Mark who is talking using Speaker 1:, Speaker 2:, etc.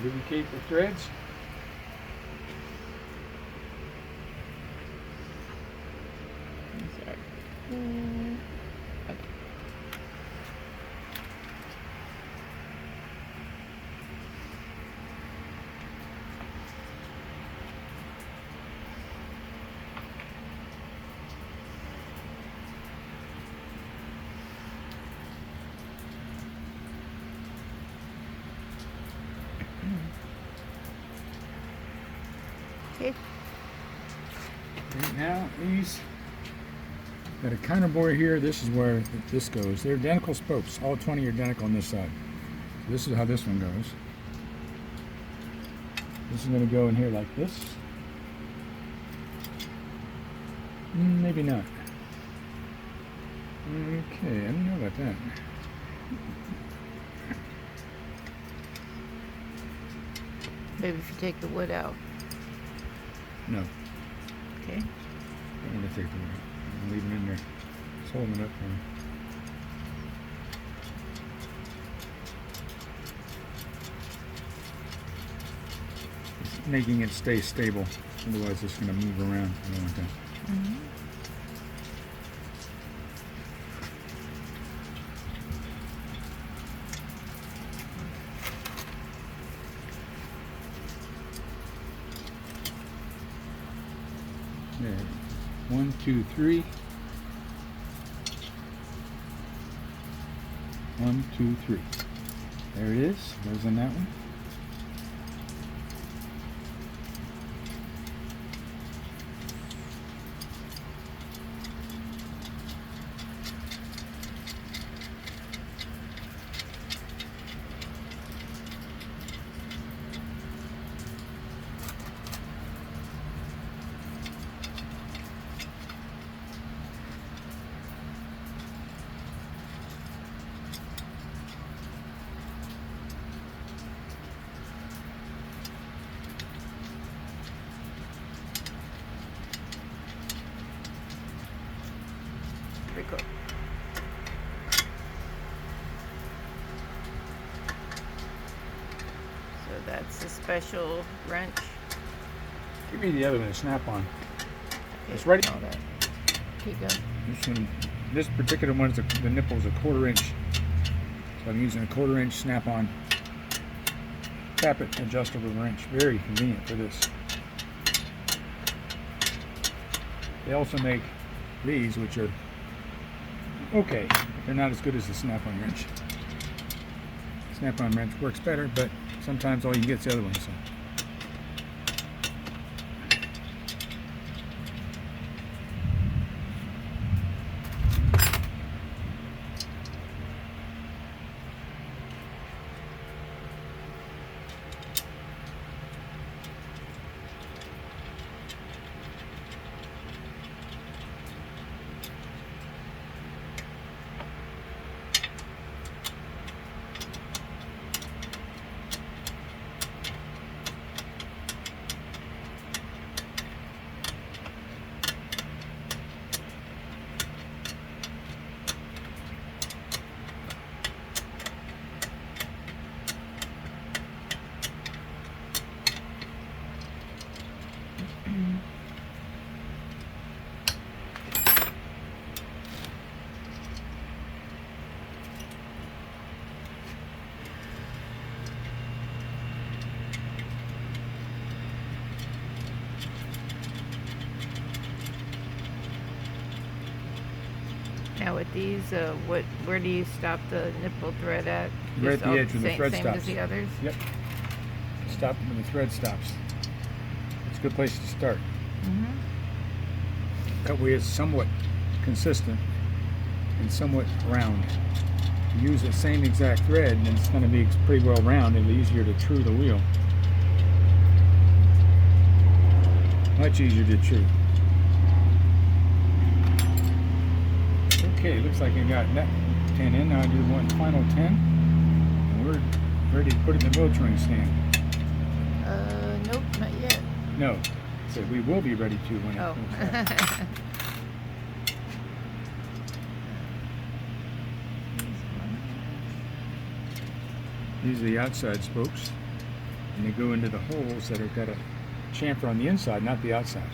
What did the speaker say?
Speaker 1: lubricate the threads.
Speaker 2: Okay.
Speaker 1: Right now, these got a counterbore here. This is where this goes. They're identical spokes. All 20 are identical on this side. So this is how this one goes. This is going to go in here like this. Maybe not. Okay, I don't know about that.
Speaker 2: Maybe if you take the wood out.
Speaker 1: No.
Speaker 2: Okay.
Speaker 1: I'm going to take the wood out. I'm leaving it in there. It's holding it up for me. It's making it stay stable. Otherwise it's going to move around. I don't want that.
Speaker 2: Mm-hmm.
Speaker 1: There. 1, 2, 3. 1, 2, 3. There it is. Goes in that one.
Speaker 2: Pretty cool. So that's a special wrench.
Speaker 1: Give me the other one, a snap-on.
Speaker 2: Okay,
Speaker 1: It's ready.
Speaker 2: all that. Keep going.
Speaker 1: This particular one is the nipple is a 1/4 inch. So I'm using a 1/4 inch snap-on. Tap it, adjustable wrench. Very convenient for this. They also make these, which are okay. They're not as good as the snap-on wrench. Snap-on wrench works better, but sometimes all you get is the other one. So.
Speaker 2: Now with these, where do you stop the nipple thread at?
Speaker 1: Right at
Speaker 2: Just
Speaker 1: the
Speaker 2: all
Speaker 1: edge where the thread
Speaker 2: same
Speaker 1: stops.
Speaker 2: as the others?
Speaker 1: Yep. Stop when the thread stops. It's a good place to start.
Speaker 2: Mm-hmm.
Speaker 1: That way it's somewhat consistent and somewhat round. You use the same exact thread and it's going to be pretty well round and easier to true the wheel. Much easier to true. Okay, looks like I got that 10 in. Now I do one final 10. And we're ready to put it in the wheel turning stand.
Speaker 2: Nope, not yet.
Speaker 1: No. So we will be ready to when
Speaker 2: Oh.
Speaker 1: it comes back. These are the outside spokes. and they go into the holes that have got a chamfer on the inside, not the outside.